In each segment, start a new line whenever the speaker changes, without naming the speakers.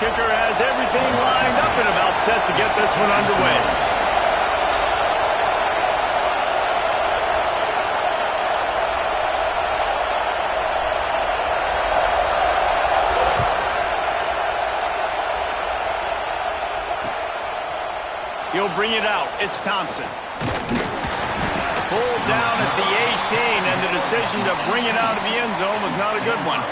Kicker has everything lined up and about set to get this one underway. He'll bring it out. It's Thompson. Pulled down at the 18, and the decision to bring it out of the end zone was not a good one.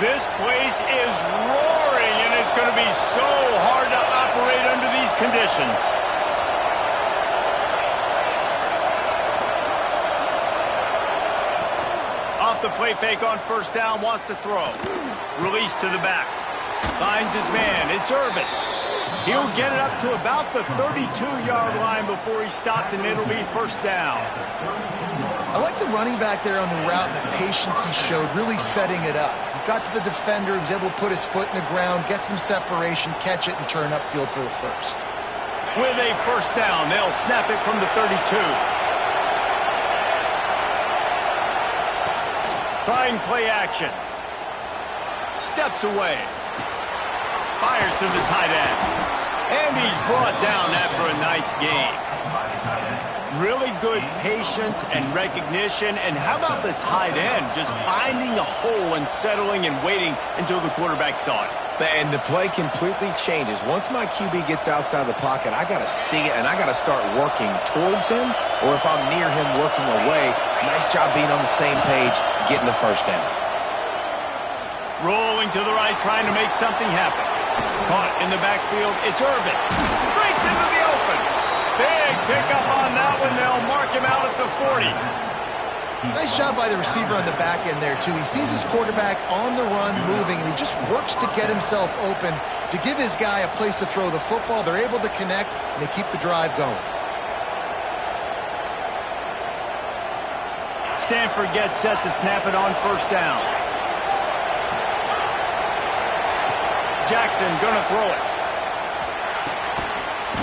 This place is roaring, and it's going to be so hard to operate under these conditions. Off the play fake on first down, wants to throw. Release to the back. Finds his man. It's Irvin. He'll get it up to about the 32-yard line before he's stopped, and it'll be first down.
I like the running back there on the route and the patience he showed, really setting it up. He got to the defender, was able to put his foot in the ground, get some separation, catch it, and turn upfield for the first.
With a first down, they'll snap it from the 32. Trying play action. Steps away. Fires to the tight end. And he's brought down after a nice game. Really good patience and recognition. And how about the tight end just finding a hole and settling and waiting until the quarterback saw it.
And the play completely changes. Once my QB gets outside the pocket, I got to see it, and I got to start working towards him, or if I'm near him working away, nice job being on the same page, getting the first down.
Rolling to the right, trying to make something happen. Caught in the backfield, it's Irvin. Breaks into the open. Big pickup on that one. They'll mark him out at the 40.
Nice job by the receiver on the back end there, too. He sees his quarterback on the run moving, and he just works to get himself open to give his guy a place to throw the football. They're able to connect, and they keep the drive going.
Stanford gets set to snap it on first down. Jackson gonna throw it.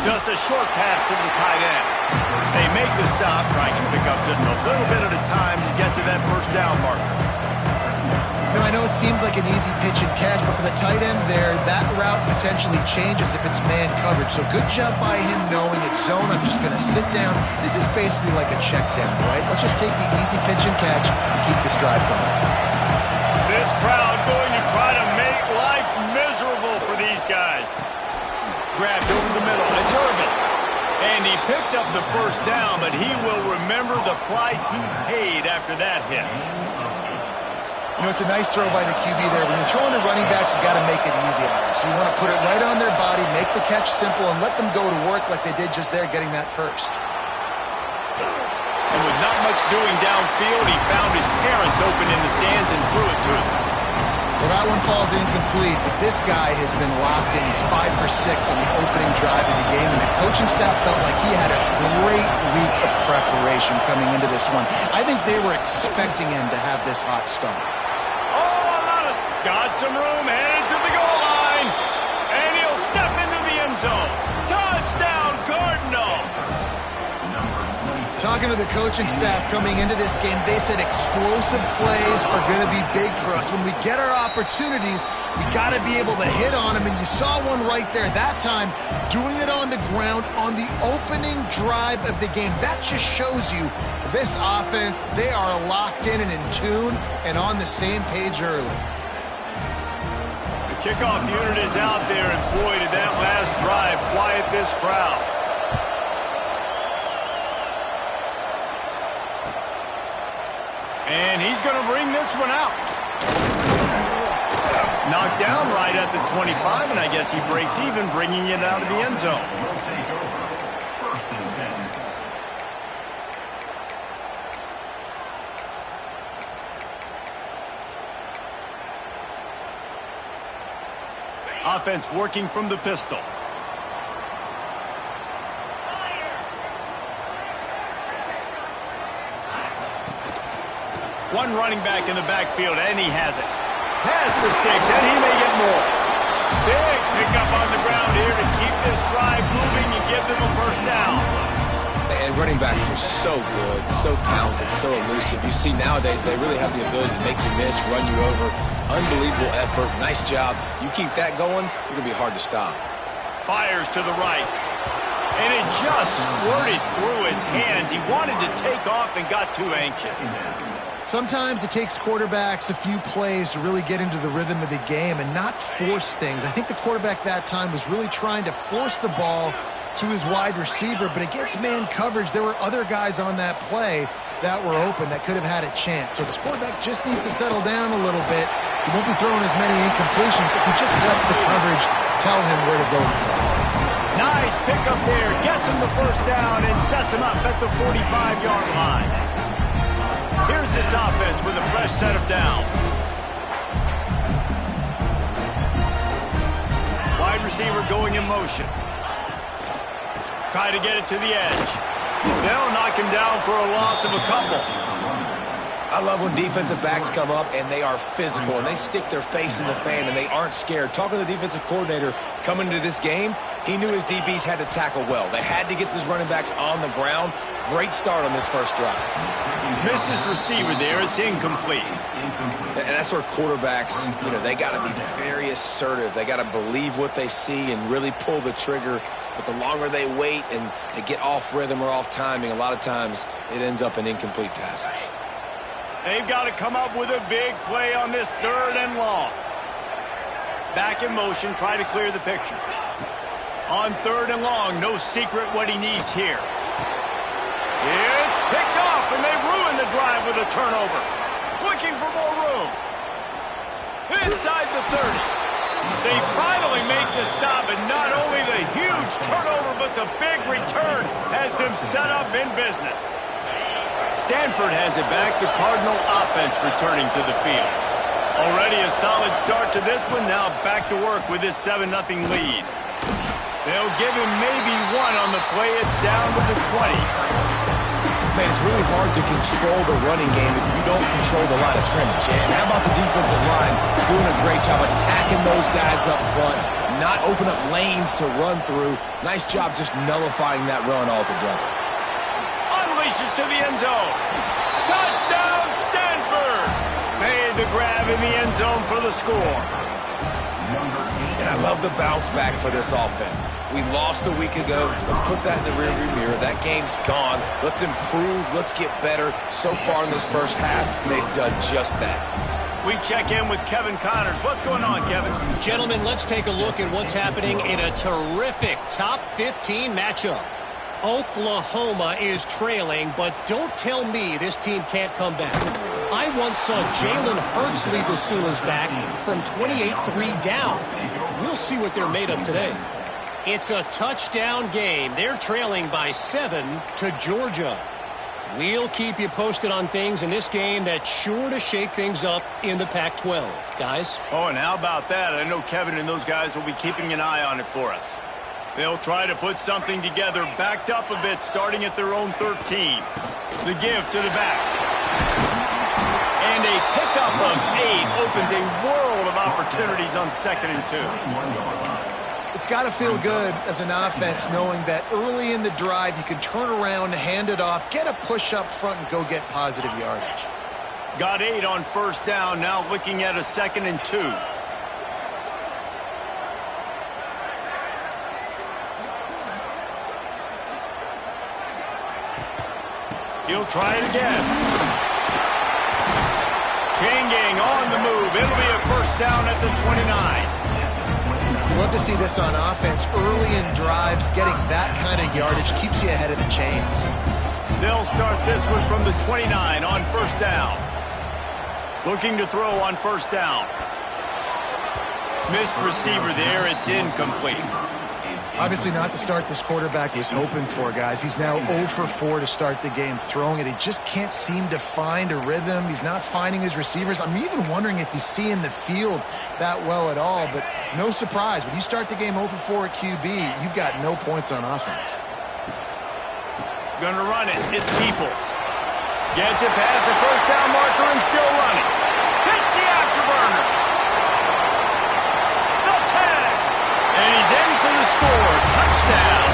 Just a short pass to the tight end. They make the stop, trying to pick up just a little bit at a time to get to that first down marker.
Now, I know it seems like an easy pitch and catch, but for the tight end there, that route potentially changes if it's man coverage. So good job by him knowing it's zone. I'm just going to sit down. This is basically like a check down, right? Let's just take the easy pitch and catch and keep this drive going.
This crowd going to try to make life miserable for these guys. Grabbed over the middle. It's Irvin. And he picks up the first down, but he will remember the price he paid after that hit.
You know, it's a nice throw by the QB there. When you're throwing to running backs, you got to make it easy on them. So you want to put it right on their body, make the catch simple, and let them go to work like they did just there, getting that first.
And with not much doing downfield, he found his parents open in the stands and threw it to them.
Well, that one falls incomplete, but this guy has been locked in. He's 5 for 6 on the opening drive of the game, and the coaching staff felt like he had a great week of preparation coming into this one. I think they were expecting him to have this hot start.
Got some room, headed to the goal line, and he'll step into the end zone. Touchdown, Cardinal!
Talking to the coaching staff coming into this game, they said explosive plays are going to be big for us. When we get our opportunities, we got to be able to hit on them, and you saw one right there that time, doing it on the ground on the opening drive of the game. That just shows you this offense, they are locked in and in tune and on the same page early.
The kickoff unit is out there, and boy, did that last drive quiet this crowd. And he's going to bring this one out. Knocked down right at the 25, and I guess he breaks even, bringing it out of the end zone. Offense working from the pistol. One running back in the backfield, and he has it. Pass the sticks, and he may get more. Big pickup on the ground here to keep this drive moving and give them a first down.
And running backs are so good, so talented, so elusive. You see nowadays they really have the ability to make you miss, run you over. Unbelievable effort. Nice job. You keep that going, you're going to be hard to stop.
Fires to the right. And it just squirted through his hands. He wanted to take off and got too anxious.
Sometimes it takes quarterbacks a few plays to really get into the rhythm of the game and not force things. I think the quarterback that time was really trying to force the ball to his wide receiver, but against man coverage, there were other guys on that play that were open that could have had a chance. So this quarterback just needs to settle down a little bit. He won't be throwing as many incompletions if he just lets the coverage tell him where to go.
Nice pickup there. Gets him the first down and sets him up at the 45-yard line. Here's this offense with a fresh set of downs. Wide receiver going in motion. Try to get it to the edge. They'll knock him down for a loss of a couple.
I love when defensive backs come up and they are physical and they stick their face in the fan and they aren't scared. Talking to the defensive coordinator coming into this game, he knew his DBs had to tackle well. They had to get these running backs on the ground. Great start on this first drive.
Missed his receiver there. It's incomplete.
And that's where quarterbacks, they got to be very assertive. They got to believe what they see and really pull the trigger. But the longer they wait and they get off rhythm or off timing, a lot of times it ends up in incomplete passes.
They've got to come up with a big play on this 3rd and long. Back in motion, try to clear the picture. On 3rd and long, no secret what he needs here. It's picked off, and they ruin the drive with a turnover. Looking for more room. Inside the 30. They finally make the stop, and not only the huge turnover, but the big return has them set up in business. Stanford has it back. The Cardinal offense returning to the field. Already a solid start to this one. Now back to work with this 7-0 lead. They'll give him maybe one on the play. It's down to the 20.
Man, it's really hard to control the running game if you don't control the line of scrimmage. And how about the defensive line doing a great job attacking those guys up front, not open up lanes to run through. Nice job just nullifying that run altogether.
Unleashes to the end zone. Touchdown, Stanford! Made the grab in the end zone for the score.
And I love the bounce back for this offense. We lost a week ago. Let's put that in the rearview mirror. That game's gone. Let's improve. Let's get better. So far in this first half, they've done just that.
We check in with Kevin Connors. What's going on, Kevin?
Gentlemen, let's take a look at what's happening in a terrific top 15 matchup. Oklahoma is trailing, but don't tell me this team can't come back. I once saw Jalen Hurts lead the Sooners back from 28-3 down. We'll see what they're made of today. It's a touchdown game. They're trailing by 7 to Georgia. We'll keep you posted on things in this game that's sure to shake things up in the Pac-12. Guys?
Oh, and how about that? I know Kevin and those guys will be keeping an eye on it for us. They'll try to put something together, backed up a bit, starting at their own 13. The give to the back. And a pickup of 8 opens a world of opportunities on 2nd and 2.
It's got to feel good as an offense knowing that early in the drive you can turn around, hand it off, get a push up front, and go get positive yardage.
Got 8 on first down, now looking at a 2nd and 2. He'll try it again. Chain gang on the move. It'll be a first down at the 29.
Love to see this on offense. Early in drives, getting that kind of yardage keeps you ahead of the chains.
They'll start this one from the 29 on first down. Looking to throw on first down. Missed receiver there. It's incomplete.
Obviously not the start this quarterback was hoping for, guys. He's now 0 for 4 to start the game throwing it. He just can't seem to find a rhythm. He's not finding his receivers. I'm even wondering if he's seeing the field that well at all, but no surprise. When you start the game 0 for 4 at QB, you've got no points on offense.
Gonna run it. It's Peoples. Gets it past the first down marker and still running. Hits the afterburners. The tag. And he's in for the score. Touchdown.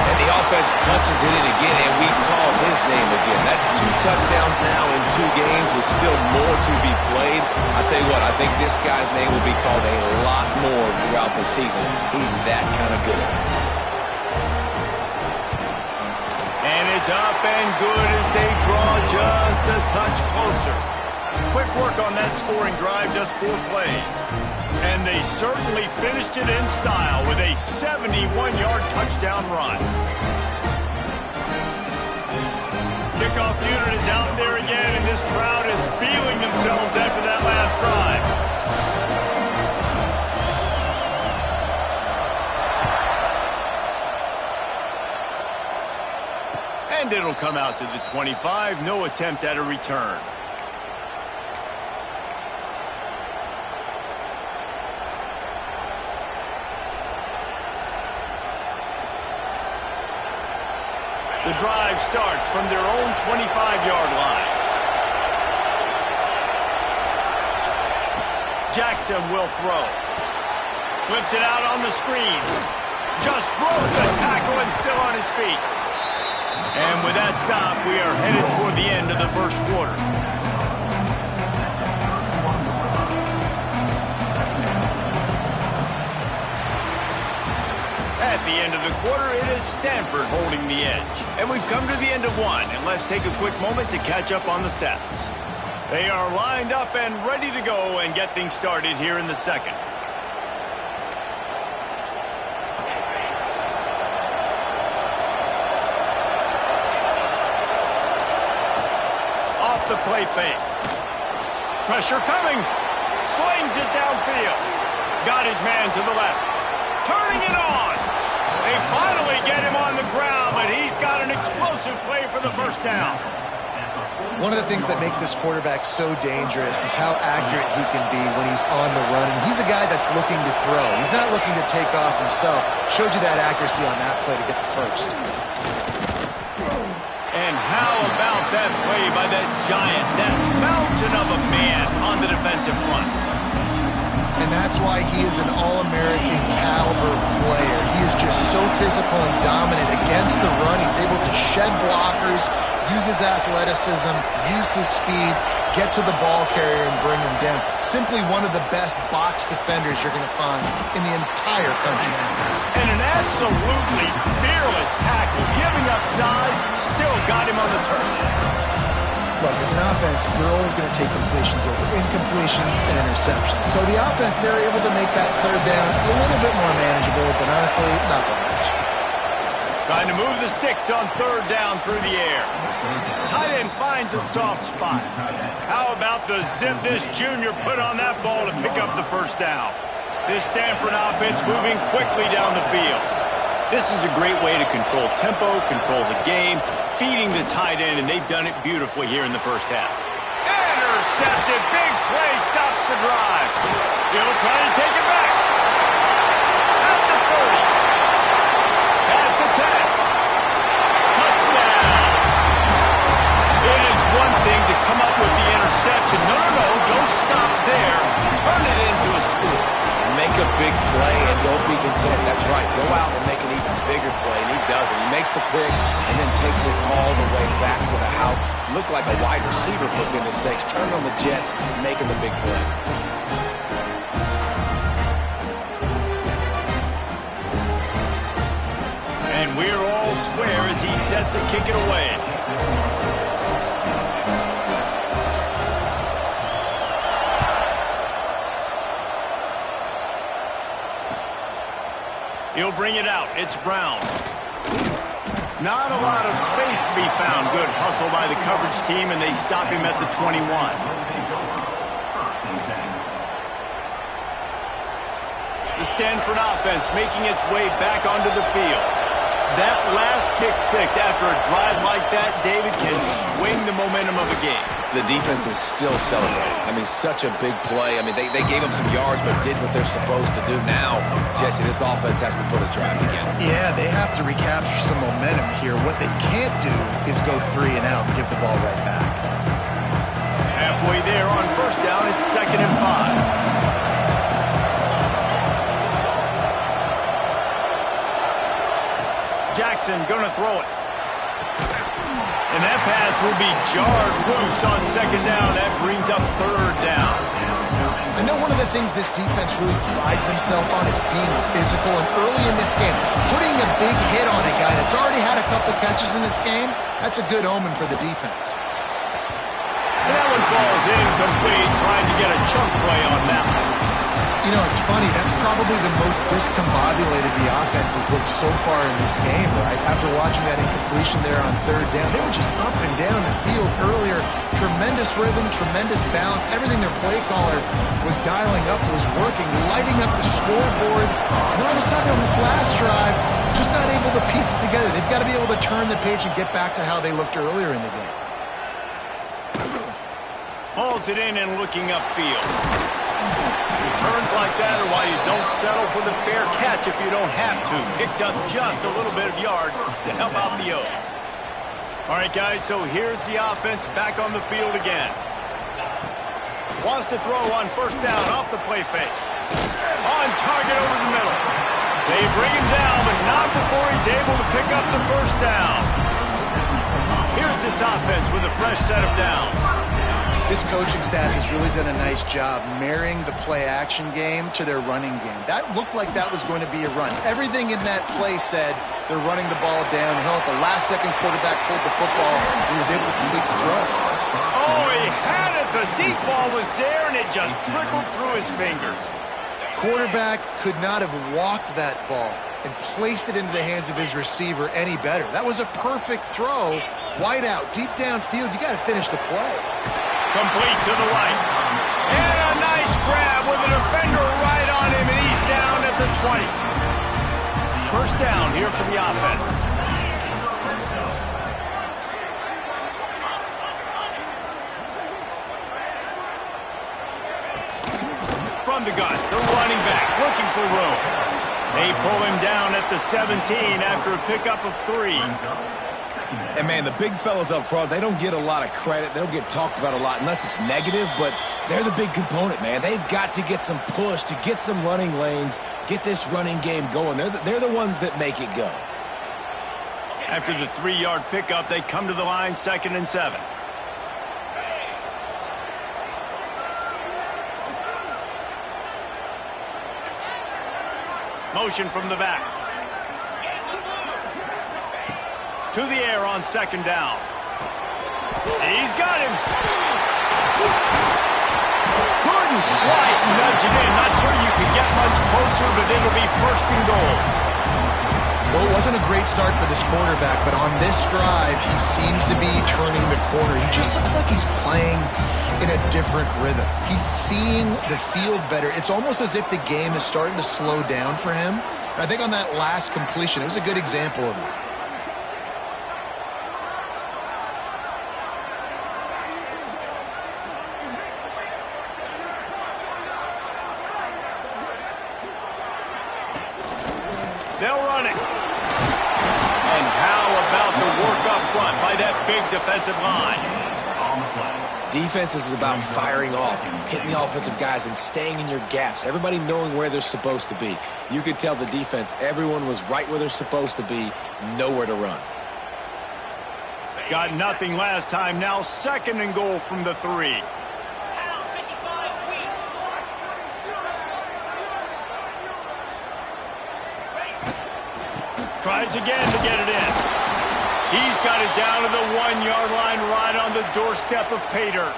And the offense punches it in again, and we call his name again. That's 2 touchdowns now in 2 games with still more to be played. I tell you what, I think this guy's name will be called a lot more throughout the season. He's that kind of good.
And it's up and good as they draw just a touch closer. Quick work on that scoring drive, just 4 plays. And they certainly finished it in style with a 71-yard touchdown run. Kickoff unit is out there again, and this crowd is feeling themselves after that last drive. And it'll come out to the 25. No attempt at a return. The drive starts from their own 25-yard line. Jackson will throw. Flips it out on the screen. Just broke the tackle and still on his feet. And with that stop, we are headed toward the end of the first quarter. At the end of the quarter, it is Stanford holding the edge. And we've come to the end of one, and let's take a quick moment to catch up on the stats. They are lined up and ready to go and get things started here in the second. Off the play fake. Pressure coming. Slings it downfield. Got his man to the left. Turning it on. They finally get him on the ground, but he's got an explosive play for the first down.
One of the things that makes this quarterback so dangerous is how accurate he can be when he's on the run. And he's a guy that's looking to throw. He's not looking to take off himself. Showed you that accuracy on that play to get the first.
And how about that play by that giant, that mountain of a man on the defensive front?
And that's why he is an All-American caliber player. He is just so physical and dominant against the run. He's able to shed blockers, use his athleticism, use his speed, get to the ball carrier and bring him down. Simply one of the best box defenders you're going to find in the entire country.
And an absolutely fearless tackle, giving up size, still got him on the turf.
Look, as an offense, you're always going to take completions over incompletions and interceptions. So the offense, they're able to make that third down a little bit more manageable, but honestly, not that much.
Trying to move the sticks on third down through the air. Tight end finds a soft spot. How about the zip this junior put on that ball to pick up the first down? This Stanford offense moving quickly down the field. This is a great way to control tempo, control the game, feeding the tight end, and they've done it beautifully here in the first half. Intercepted. Big play stops the drive. He'll try to take it back. At the 30. Past the 10. Touchdown. It is one thing to come up with the interception. No, don't stop there. Turn it into a score.
Make a big play and don't be content. That's right. Go out and make an even bigger play, and he does it. He makes the pick and then takes it all the way back to the house. Looked like a wide receiver, for goodness sakes. Turned on the Jets, making the big play.
And we're all square as he's set to kick it away. He'll bring it out. It's Brown. Not a lot of space to be found. Good hustle by the coverage team, and they stop him at the 21. The Stanford offense making its way back onto the field. That last pick six after a drive like that, David, can swing the momentum of a game.
The defense is still celebrating. I mean, such a big play. I mean, they gave him some yards but did what they're supposed to do. Now, Jesse, this offense has to put a drive together.
Yeah, they have to recapture some momentum here. What they can't do is go 3 and out and give the ball right back.
Halfway there on first down, it's 2nd and 5. Jackson gonna throw it. And that pass will be jarred loose on 2nd down. That brings up 3rd down.
I know one of the things this defense really prides themselves on is being physical, and early in this game, putting a big hit on a guy that's already had a couple catches in this game, that's a good omen for the defense.
And that one falls incomplete, trying to get a chunk play on that one.
You know, it's funny. That's probably the most discombobulated the offense has looked so far in this game, right? After watching that incompletion there on 3rd down, they were just up and down the field earlier. Tremendous rhythm, tremendous balance. Everything their play caller was dialing up was working, lighting up the scoreboard. And all of a sudden on this last drive, just not able to piece it together. They've got to be able to turn the page and get back to how they looked earlier in the game.
Hauls it in and looking upfield. Returns like that are why you don't settle for the fair catch if you don't have to. Picks up just a little bit of yards to help out the O. All right, guys, so here's the offense back on the field again. Wants to throw on 1st down off the play fake. On target over the middle. They bring him down, but not before he's able to pick up the 1st down. Here's this offense with a fresh set of downs.
This coaching staff has really done a nice job marrying the play-action game to their running game. That looked like that was going to be a run. Everything in that play said they're running the ball downhill. At the last second, quarterback pulled the football and was able to complete the throw.
Oh, he had it. The deep ball was there, and it just trickled through his fingers.
Quarterback could not have walked that ball and placed it into the hands of his receiver any better. That was a perfect throw. Wide out, deep downfield. You got to finish the play.
Complete to the right. And a nice grab with a defender right on him, and he's down at the 20. 1st down here for the offense. From the gun, the running back looking for room. They pull him down at the 17 after a pickup of 3.
And, man, the big fellas up front, they don't get a lot of credit. They don't get talked about a lot unless it's negative, but they're the big component, man. They've got to get some push, to get some running lanes, get this running game going. They're the ones that make it go.
After the 3-yard pickup, they come to the line, 2nd and 7. Motion from the back. To the air on 2nd down. He's got him. Couldn't quite nudge it in. Not sure you can get much closer, but it'll be 1st and goal.
Well, it wasn't a great start for this quarterback, but on this drive, he seems to be turning the corner. He just looks like he's playing in a different rhythm. He's seeing the field better. It's almost as if the game is starting to slow down for him. And I think on that last completion, it was a good example of that.
They'll run it. And how about the work up front by that big defensive line? On the play.
Defense is about firing off, hitting the offensive guys, and staying in your gaps. Everybody knowing where they're supposed to be. You could tell the defense, everyone was right where they're supposed to be, nowhere to run.
Got nothing last time. Now 2nd and goal from the 3. Tries again to get it in. He's got it down to the 1-yard line, right on the doorstep of pay dirt.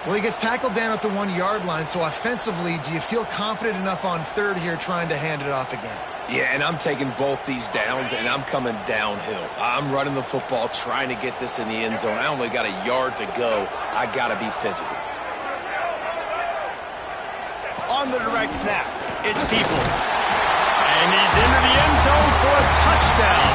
Well, he gets tackled down at the 1-yard line, so offensively, do you feel confident enough on 3rd here trying to hand it off again?
Yeah, and I'm taking both these downs, and I'm coming downhill. I'm running the football, trying to get this in the end zone. I only got a yard to go. I got to be physical.
On the direct snap, it's Peoples. And he's into the end zone for a touchdown.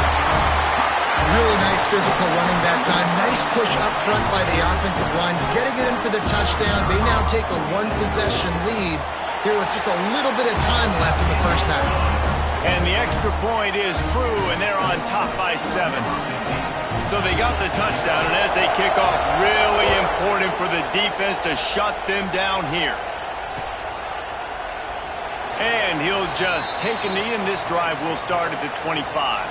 Really nice physical running that time. Nice push up front by the offensive line. Getting it in for the touchdown. They now take a 1-possession lead here with just a little bit of time left in the first half.
And the extra point is true, and they're on top by 7. So they got the touchdown, and as they kick off, really important for the defense to shut them down here. And he'll just take a knee, and this drive will start at the 25.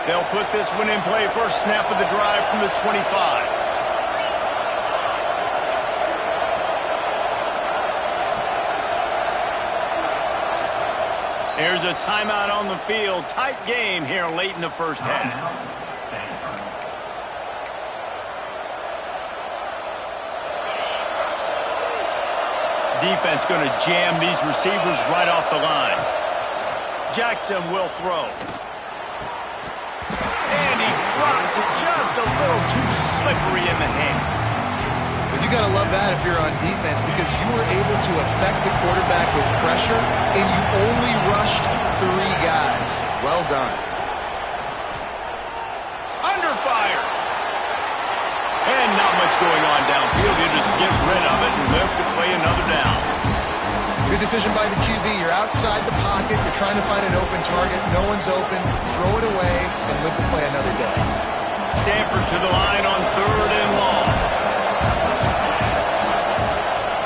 They'll put this one in play. First snap of the drive from the 25. There's a timeout on the field. Tight game here late in the first half. Defense going to jam these receivers right off the line. Jackson will throw. And he drops it just a little too slippery in the hands.
But you got to love that if you're on defense, because you were able to affect the quarterback with pressure, and you only rushed 3 guys. Well done.
Under fire. And not much going on downfield. You just get rid of it and live to play another down.
Good decision by the QB. You're outside the pocket. You're trying to find an open target. No one's open. Throw it away and live to play another day.
Stanford to the line on 3rd and long.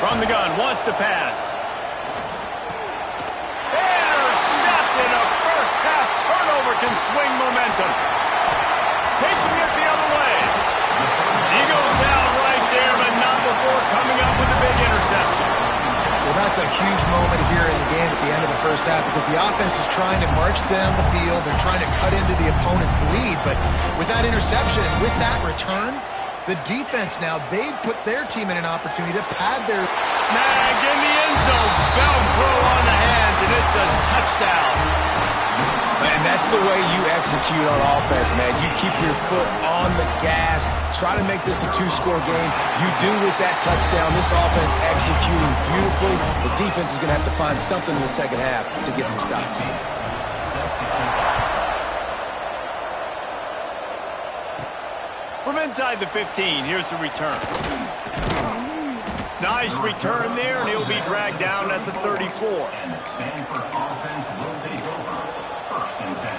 From the gun, wants to pass. Intercepted. A first-half turnover can swing momentum. Taking it the other way. He goes down right there, but not before coming up with a big interception.
Well, that's a huge moment here in the game at the end of the first half, because the offense is trying to march down the field. They're trying to cut into the opponent's lead. But with that interception and with that return, the defense now, they've put their team in an opportunity to pad their...
Snagged in the end zone. Velcro on the hands, and it's a touchdown.
And that's the way you execute on offense, man. You keep your foot on the gas. Try to make this a 2-score game. You do with that touchdown. This offense executing beautifully. The defense is going to have to find something in the second half to get some stops.
From inside the 15, here's the return. Nice return there, and he'll be dragged down at the 34.
Stanford offense will take over. 1st and 10.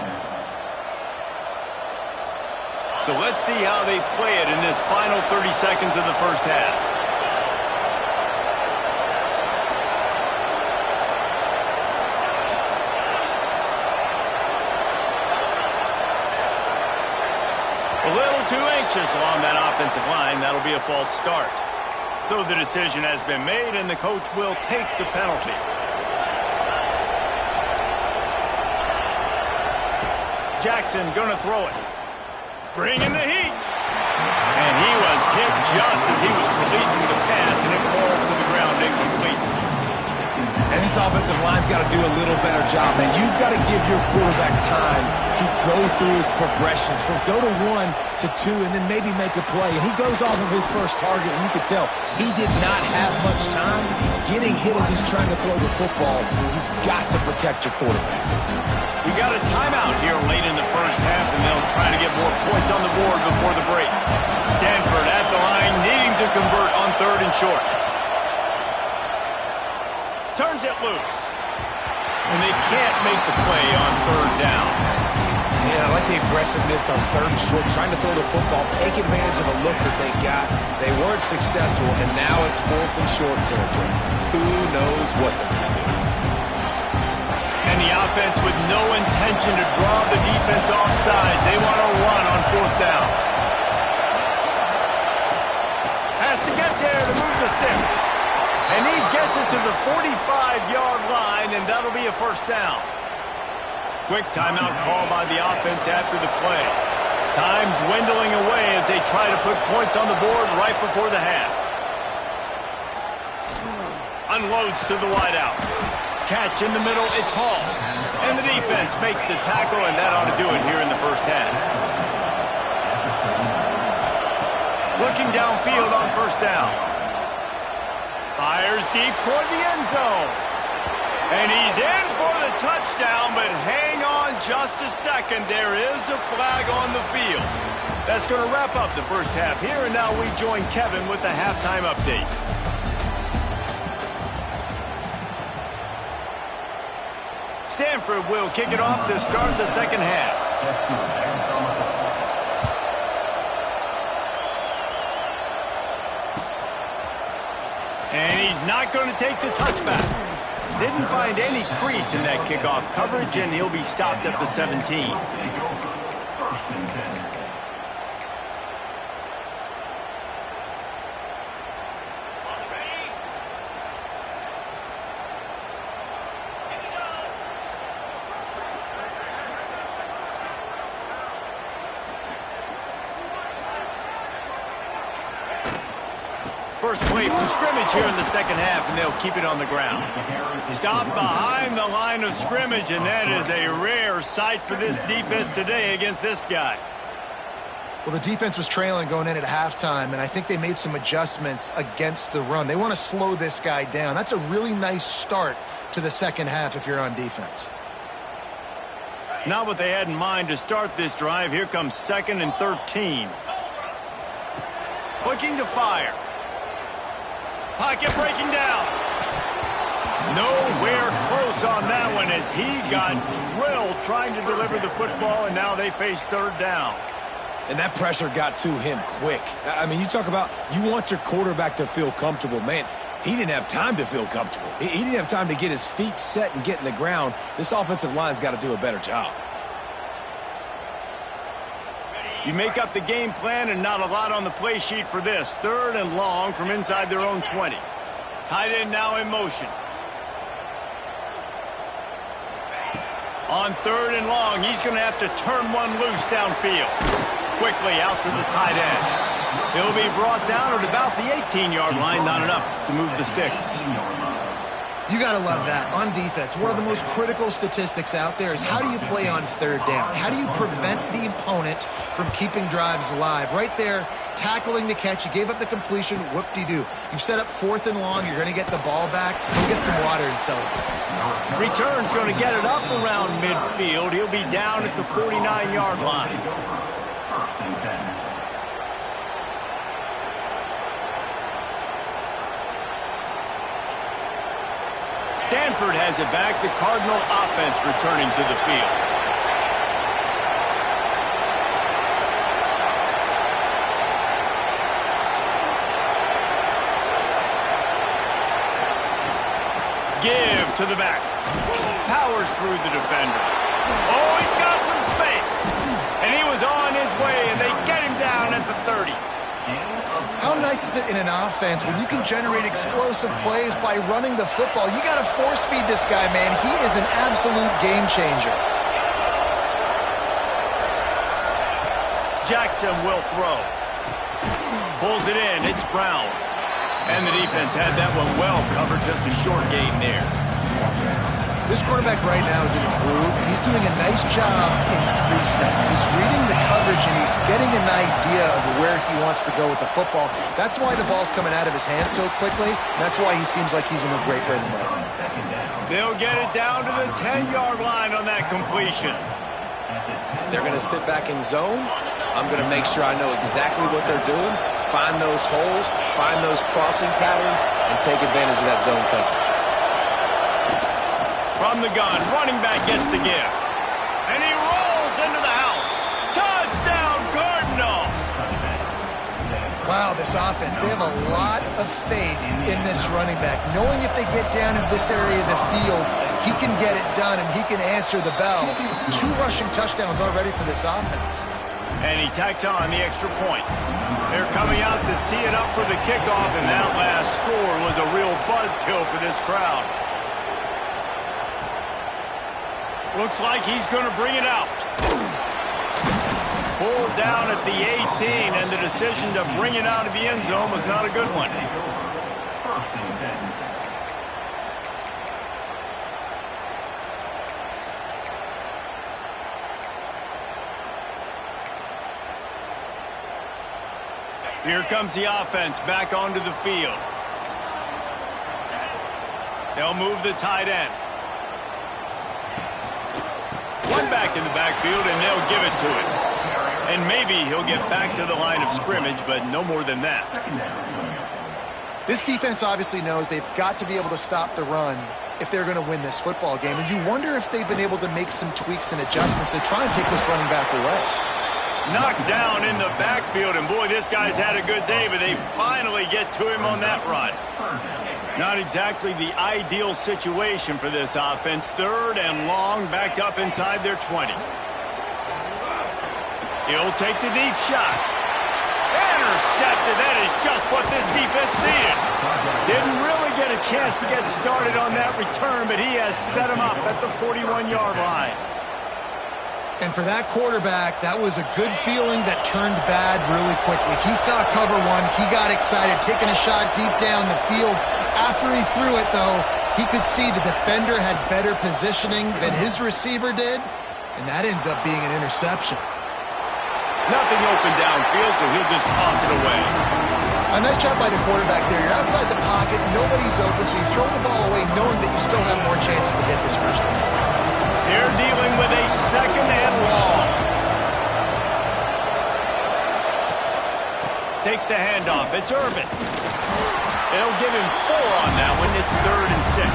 So let's see how they play it in this final 30 seconds of the first half. A little too anxious along that offensive line. That'll be a false start. So the decision has been made, and the coach will take the penalty. Jackson gonna throw it. Bringing the heat. And he was hit just as he was releasing the pass, and it falls to the ground incomplete.
And this offensive line's got to do a little better job, man. You've got to give your quarterback time to go through his progressions from go to 1 to 2 and then maybe make a play. And he goes off of his first target, and you could tell he did not have much time getting hit as he's trying to throw the football. You've got to protect your quarterback.
We got a timeout here late in the first half, and they'll try to get more points on the board before the break. Stanford at the line, needing to convert on 3rd and short. Turns it loose. And they can't make the play on third down.
Man, I like the aggressiveness on third and short, trying to throw the football, take advantage of a look that they got. They weren't successful, and now it's fourth and short territory. Who knows what they're going to do?
And the offense with no intention to draw the defense off sides. They want to run on fourth down. Has to get there to move the sticks. And he gets it to the 45-yard line, and that'll be a first down. Quick timeout call by the offense after the play. Time dwindling away as they try to put points on the board right before the half. Unloads to the wideout. Catch in the middle, it's Hall. And the defense makes the tackle, and that ought to do it here in the first half. Looking downfield on first down. Fires deep toward the end zone. And he's in for the touchdown, but hang on just a second. There is a flag on the field. That's going to wrap up the first half here, and now we join Kevin with the halftime update. Stanford will kick it off to start the second half. And he's not going to take the touchback. Didn't find any crease in that kickoff coverage, and he'll be stopped at the 17. First play from scrimmage here in the second half, and they'll keep it on the ground. Stop behind the line of scrimmage, and that is a rare sight for this defense today against this guy.
Well, the defense was trailing going in at halftime, and I think they made some adjustments against the run. They want to slow this guy down. That's a really nice start to the second half if you're on defense.
Not what they had in mind to start this drive. Here comes 2nd and 13. Looking to fire. Pocket breaking down. Nowhere close on that one as he got drilled trying to deliver the football, and now they face third down.
And that pressure got to him quick. I mean, you talk about you want your quarterback to feel comfortable. Man, he didn't have time to feel comfortable. He didn't have time to get his feet set and get in the ground. This offensive line's got to do a better job.
You make up the game plan, and not a lot on the play sheet for this. 3rd and long from inside their own 20. Tight end now in motion. On 3rd and long, he's going to have to turn one loose downfield. Quickly out to the tight end. He'll be brought down at about the 18-yard line. Not enough to move the sticks.
You got to love that. On defense, one of the most critical statistics out there is how do you play on third down? How do you prevent the opponent from keeping drives alive? Right there, tackling the catch. You gave up the completion. Whoop-de-doo. You've set up 4th and long. You're going to get the ball back. Go get some water and celebrate.
Return's going to get it up around midfield. He'll be down at the 49-yard line.
First and 10.
Stanford has it back. The Cardinal offense returning to the field. Give to the back. Powers through the defender. Oh, he's got some space. And he was on his way, and they get him down at the 30.
How nice is it in an offense when you can generate explosive plays by running the football? You got to force feed this guy, man. He is an absolute game changer.
Jackson will throw. Pulls it in. It's Brown. And the defense had that one well covered. Just a short gain there.
This quarterback right now is in a groove, and he's doing a nice job in pre-snap. He's reading the coverage, and he's getting an idea of where he wants to go with the football. That's why the ball's coming out of his hands so quickly. That's why he seems like he's in a great rhythm right now.
They'll get it down to the 10-yard line on that completion.
If they're going to sit back in zone, I'm going to make sure I know exactly what they're doing, find those holes, find those crossing patterns, and take advantage of that zone coverage.
From the gun, running back gets the give. And he rolls into the house. Touchdown, Cardinal!
Wow, this offense, they have a lot of faith in this running back, knowing if they get down in this area of the field, he can get it done and he can answer the bell. 2 rushing touchdowns already for this offense.
And he tacks on the extra point. They're coming out to tee it up for the kickoff, and that last score was a real buzzkill for this crowd. Looks like he's going to bring it out. Pulled down at the 18, and the decision to bring it out of the end zone was not a good one.
First and 10.
Here comes the offense back onto the field. They'll move the tight end. One back in the backfield, and they'll give it to him. And maybe he'll get back to the line of scrimmage, but no more than that.
This defense obviously knows they've got to be able to stop the run if they're going to win this football game. And you wonder if they've been able to make some tweaks and adjustments to try and take this running back away.
Knocked down in the backfield, and boy, this guy's had a good day, but they finally get to him on that run. Not exactly the ideal situation for this offense. 3rd and long, backed up inside their 20. He'll take the deep shot. Intercepted. That is just what this defense needed. Didn't really get a chance to get started on that return, but he has set him up at the 41-yard line.
And for that quarterback, that was a good feeling that turned bad really quickly. He saw cover 1. He got excited, taking a shot deep down the field. After he threw it, though, he could see the defender had better positioning than his receiver did, and that ends up being an interception.
Nothing open downfield, so he'll just toss it away.
A nice job by the quarterback there. You're outside the pocket, nobody's open, so you throw the ball away knowing that you still have more chances to get this first down.
They're dealing with a 2nd and long. Takes the handoff. It's Irvin. They'll give him 4 on that one. It's 3rd and 6.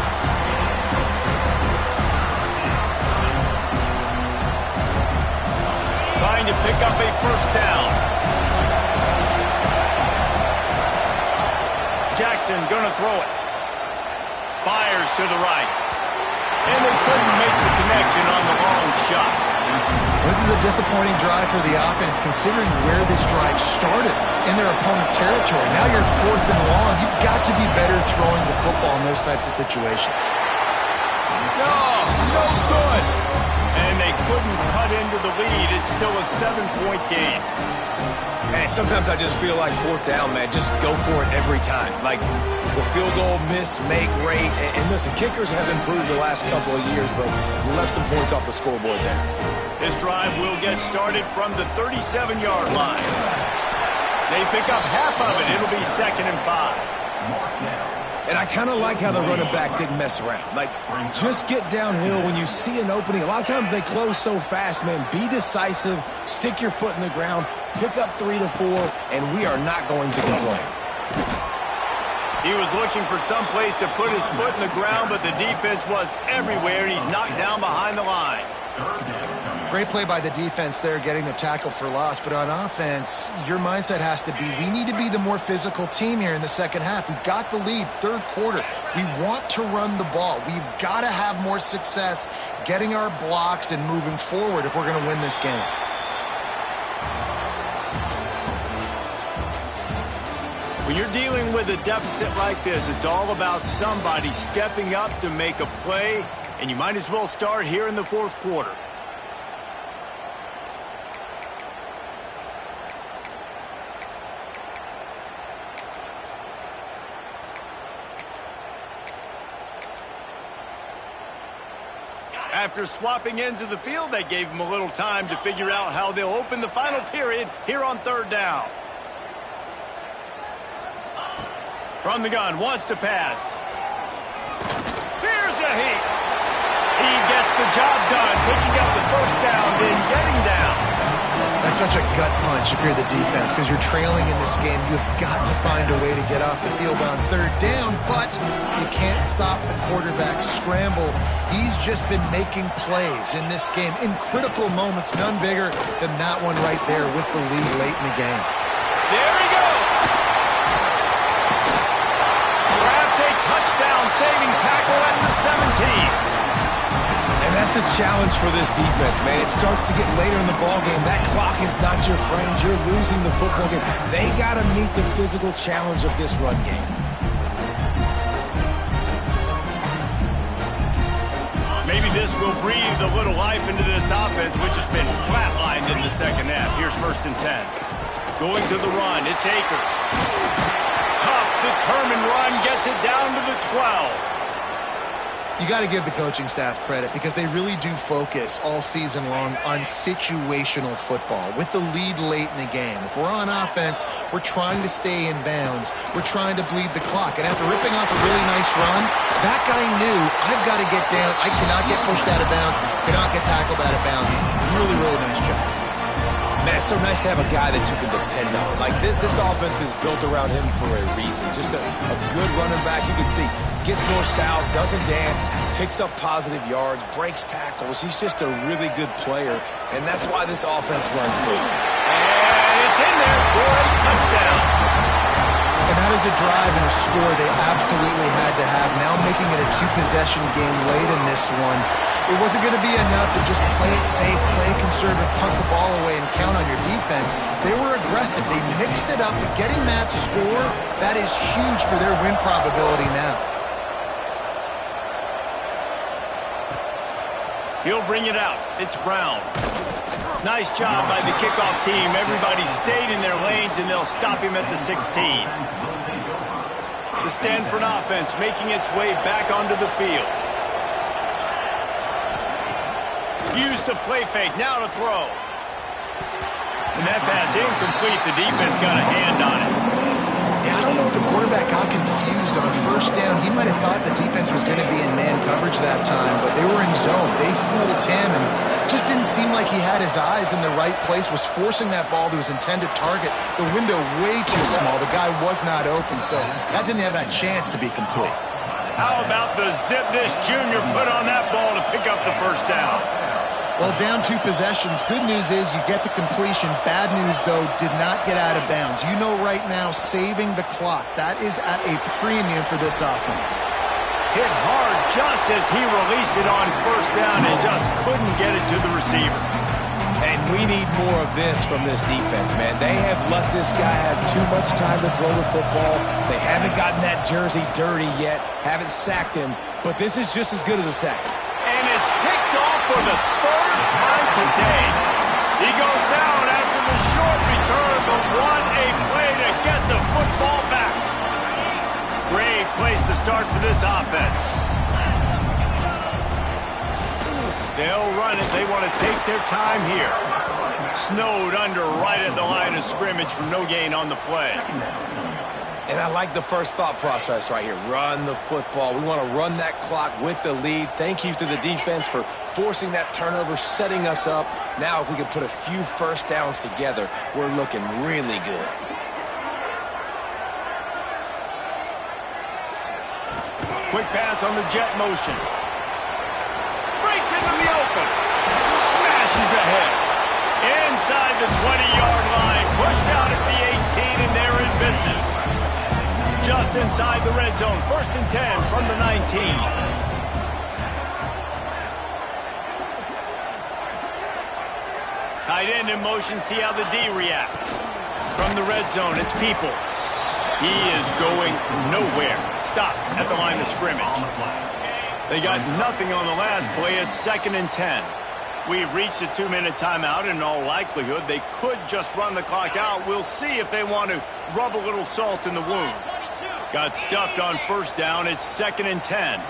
Trying to pick up a first down. Jackson gonna throw it. Fires to the right. And they couldn't make the connection on the long shot.
This is a disappointing drive for the offense, considering where this drive started in their opponent territory. Now you're 4th and long. You've got to be better throwing the football in those types of situations.
No good. And they couldn't cut into the lead. It's still a 7-point game.
Man, sometimes I just feel like 4th down, man. Just go for it every time. Like the field goal miss, make rate. And listen, kickers have improved the last couple of years, but we left some points off the scoreboard there.
This drive will get started from the 37-yard line. They pick up half of it. It'll be 2nd and 5.
And I kind of like how the running back didn't mess around. Like, just get downhill when you see an opening. A lot of times they close so fast, man. Be decisive, stick your foot in the ground, pick up 3 to 4, and we are not going to complain.
He was looking for some place to put his foot in the ground, but the defense was everywhere, and he's knocked down behind the line.
Great play by the defense there, getting the tackle for loss. But on offense, your mindset has to be, we need to be the more physical team here in the second half. We've got the lead, 3rd quarter. We want to run the ball. We've got to have more success getting our blocks and moving forward if we're going to win this game.
When you're dealing with a deficit like this, it's all about somebody stepping up to make a play, and you might as well start here in the 4th quarter. After swapping ends of the field, they gave him a little time to figure out how they'll open the final period here on 3rd down. From the gun, wants to pass. Here's a heat. He gets the job done, picking up the first down, then getting down.
That's such a gut punch if you're the defense because you're trailing in this game. You've got to find a way to get off the field on third down, but you can't stop the quarterback scramble. He's just been making plays in this game in critical moments, none bigger than that one right there with the lead late in the game.
There he goes. Grabs a touchdown-saving tackle at the 17.
And that's the challenge for this defense, man. It starts to get later in the ballgame. That clock is not your friend. You're losing the football game. They got to meet the physical challenge of this run game.
Maybe this will breathe a little life into this offense, which has been flatlined in the second half. Here's 1st and 10. Going to the run. It's Akers. Tough, determined run. Gets it down to the 12.
You got to give the coaching staff credit because they really do focus all season long on situational football with the lead late in the game. If we're on offense, we're trying to stay in bounds. We're trying to bleed the clock. And after ripping off a really nice run, that guy knew, I've got to get down. I cannot get pushed out of bounds, cannot get tackled out of bounds. Really, really nice job.
Man, it's so nice to have a guy that you can depend on. Like, this offense is built around him for a reason. Just a good running back. You can see, gets north-south, doesn't dance, picks up positive yards, breaks tackles. He's just a really good player, and that's why this offense runs through.
And it's in there for a touchdown.
And that is a drive and a score they absolutely had to have. Now making it a two-possession game late in this one. It wasn't going to be enough to just play it safe, play it conservative, punt the ball away, and count on your defense. They were aggressive. They mixed it up. But getting that score, that is huge for their win probability now.
He'll bring it out. It's Brown. Nice job by the kickoff team. Everybody stayed in their lanes, and they'll stop him at the 16. The Stanford offense making its way back onto the field. Used to play fake, now to throw. And that pass incomplete. The defense got a hand on it.
Yeah, I don't know if the quarterback got confused on 1st down. He might have thought the defense was going to be in man coverage that time, but they were in zone. They fooled him and just didn't seem like he had his eyes in the right place, was forcing that ball to his intended target. The window way too small. The guy was not open, so that didn't have that chance to be complete.
How about the zip this junior put on that ball to pick up the 1st down?
Well, down 2 possessions. Good news is you get the completion. Bad news, though, did not get out of bounds. You know right now, saving the clock. That is at a premium for this offense.
Hit hard just as he released it on 1st down and just couldn't get it to the receiver.
And we need more of this from this defense, man. They have let this guy have too much time to throw the football. They haven't gotten that jersey dirty yet, haven't sacked him, but this is just as good as a sack.
And it's picked off for the 3rd time today. He goes down after the short return, but what a play to get the football back. Great place to start for this offense. They'll run it. They want to take their time here. Snowed under right at the line of scrimmage from no gain on the play.
And I like the first thought process right here. Run the football. We want to run that clock with the lead. Thank you to the defense for forcing that turnover, setting us up. Now if we can put a few 1st downs together, we're looking really good.
Quick pass on the jet motion. Breaks into the open. Smashes ahead. Inside the 20-yard line. Pushed out at the 18, and they're in business. Just inside the red zone. 1st and 10 from the 19. Tight end in motion. See how the D reacts. From the red zone, it's Peoples. He is going nowhere. Stop at the line of scrimmage. They got nothing on the last play. It's 2nd and 10. We've reached a 2-minute timeout. In all likelihood, they could just run the clock out. We'll see if they want to rub a little salt in the wound. Got stuffed on 1st down. It's 2nd and 10.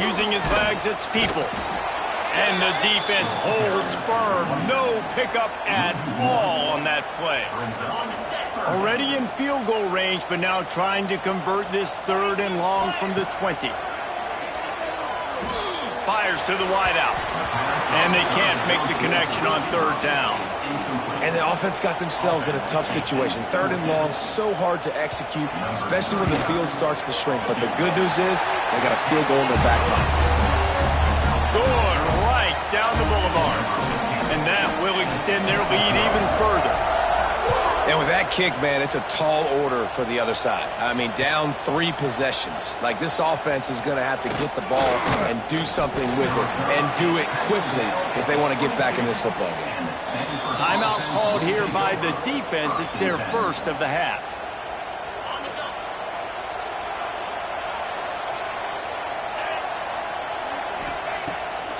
Using his legs, it's Peoples. And the defense holds firm. No pickup at all on that play. Already in field goal range, but now trying to convert this 3rd and long from the 20. Fires to the wideout. And they can't make the connection on third down.
And the offense got themselves in a tough situation. Third and long, so hard to execute, especially when the field starts to shrink. But the good news is they got a field goal in their back pocket.
Good right down the boulevard. And that will extend their lead even further.
And with that kick, man, it's a tall order for the other side. I mean, down 3 possessions. Like, this offense is going to have to get the ball and do something with it, and do it quickly if they want to get back in this football game.
Timeout called here by the defense. It's their first of the half.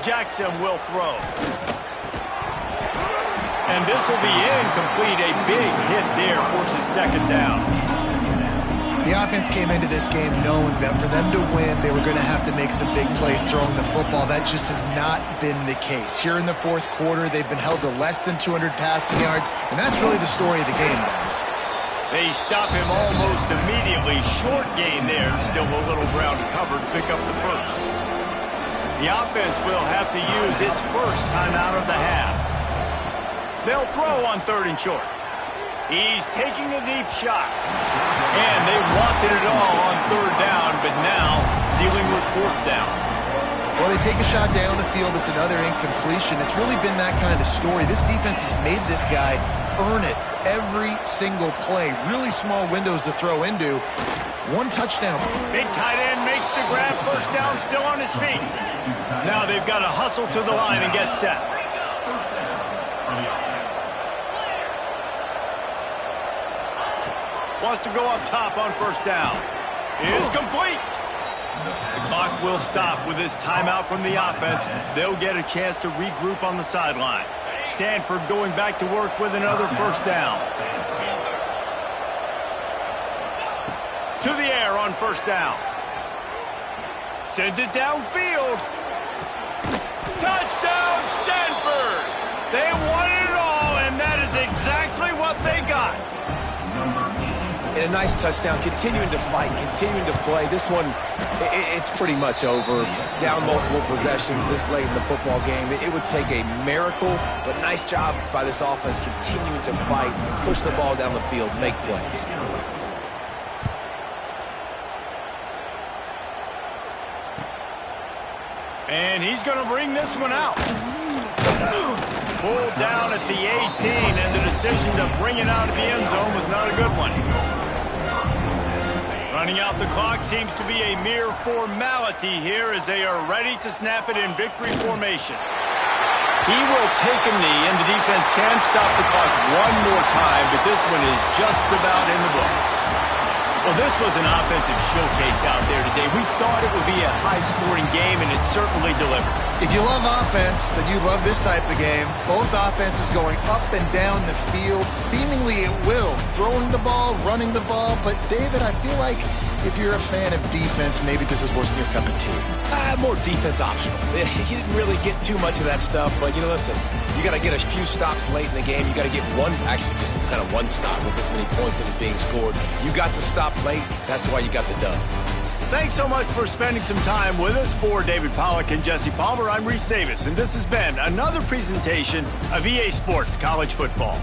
Jackson will throw. And this will be incomplete. A big hit there forces second down.
The offense came into this game knowing that for them to win, they were going to have to make some big plays throwing the football. That just has not been the case. Here in the fourth quarter, they've been held to less than 200 passing yards, and that's really the story of the game, guys.
They stop him almost immediately. Short gain there. Still a little ground to cover to pick up the first. The offense will have to use its first timeout of the half. They'll throw on third and short. He's taking a deep shot. And they wanted it all on third down, but now dealing with fourth down.
Well, they take a shot down the field. It's another incompletion. It's really been that kind of story. This defense has made this guy earn it every single play. Really small windows to throw into. 1 touchdown.
Big tight end makes the grab. First down, still on his feet. Now they've got to hustle to the line and get set. Wants to go up top on first down. Is complete. The clock will stop with this timeout from the offense. They'll get a chance to regroup on the sideline. Stanford going back to work with another first down. To the air on first down. Sends it downfield. Touchdown, Stanford! They wanted it all, and that is exactly what they got.
And a nice touchdown, continuing to fight, continuing to play. This one, it's pretty much over. Down multiple possessions this late in the football game. It would take a miracle, but nice job by this offense continuing to fight, push the ball down the field, make plays.
And he's going to bring this one out. Pulled down at the 18, and the decision to bring it out of the end zone was not a good one. Running out the clock seems to be a mere formality here as they are ready to snap it in victory formation. He will take a knee, and the defense can stop the clock one more time, but this one is just about in the books. Well, this was an offensive showcase out there today. We thought it would be a high-scoring game, and it certainly delivered.
If you love offense, then you love this type of game. Both offenses going up and down the field, seemingly at will. Throwing the ball, running the ball. But, David, I feel like if you're a fan of defense, maybe this wasn't your cup of tea.
More defense optional. You didn't really get too much of that stuff, but, listen, you got to get a few stops late in the game. You got to get just kind of one stop with this many points that was being scored. You got the stop late. That's why you got the dub.
Thanks so much for spending some time with us. For David Pollack and Jesse Palmer, I'm Reese Davis, and this has been another presentation of EA Sports College Football.